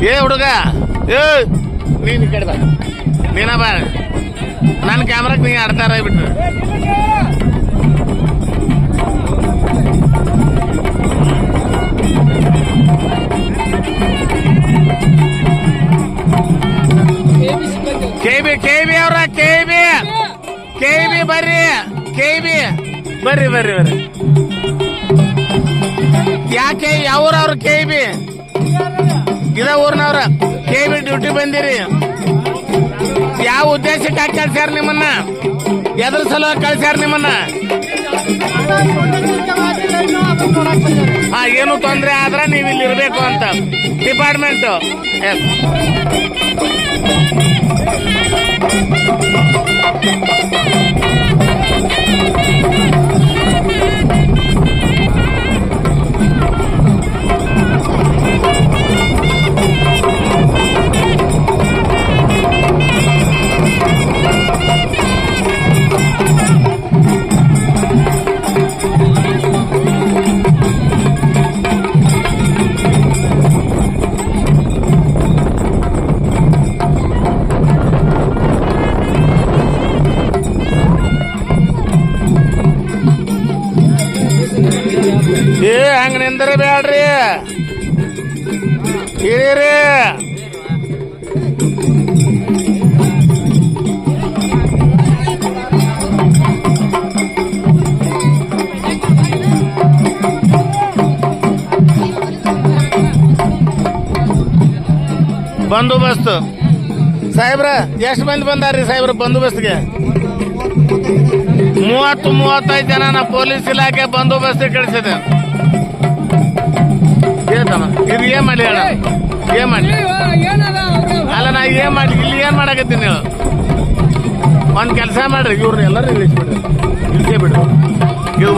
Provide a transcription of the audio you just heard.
ಏ ಹುಡುಗ ಏ ನೀನ್ ಈ ಕಡೆ ಬಾ ನೀನ ಬಾ ನನ್ನ ಕ್ಯಾಮ್ರಾಕ್ ನೀ ಆಡ್ತಾರ ಬಿಟ್ರು ಕೆಬಿ ಅವ್ರ ಕೆಬಿ ಬರ್ರಿ ಬರ್ರಿ ಬರ್ರಿ ಬರ್ರಿ ಯಾಕೆ ಯಾವ್ರವ್ರ ಕೆಬಿ ಇದ ಊರ್ನವ್ರ ಕೆಬಿ ಡ್ಯೂಟಿ ಬಂದಿರಿ ಯಾವ ಉದ್ದೇಶಕ್ಕೆ ಹಾಕಿ ಕಳ್ಸ್ಯಾರ ನಿಮ್ಮನ್ನ ಎದ್ರ ಸಲುವಾಗಿ ಕಳ್ಸ್ಯಾರ ನಿಮ್ಮನ್ನ ಏನು ತೊಂದ್ರೆ ಆದ್ರೆ ನೀವು ಇಲ್ಲಿ ಇರ್ಬೇಕು ಅಂತ ಡಿಪಾರ್ಟ್ಮೆಂಟ್ ಎಸ್ ಏ ಹಂಗ ನಿಂದ್ರೆ ಬ್ಯಾಡ್ರಿ ಇರೀರಿ ಬಂದೋಬಸ್ತ್ ಸಾಹೇಬ್ರ ಎಷ್ಟು ಮಂದಿ ಬಂದಾರ್ರಿ ಸಾಹೇಬ್ರ ಬಂದೋಬಸ್ತ್ಗೆ 30-35 ಜನ ನಾ ಪೊಲೀಸ್ ಇಲಾಖೆ ಬಂದೋಬಸ್ತ್ ಕಳಿಸಿದೆ ಇದು ಏನ್ ಮಾಡಿ ಅಣ್ಣ ಏನ್ ಮಾಡಿ ಅಲ್ಲ ನಾ ಏನ್ ಮಾಡಿ ಇಲ್ಲಿ ಏನ್ ಮಾಡಕತ್ತೀನಿ ನೀವು ಒಂದ್ ಕೆಲಸ ಮಾಡ್ರಿ ಇವ್ರನ್ನ ಎಲ್ಲರೂ ನಿಲ್ಲಿಸ್ಬಿಡ್ರಿ ನಿಲ್ಸೇ ಬಿಡ್ರಿ ಇದು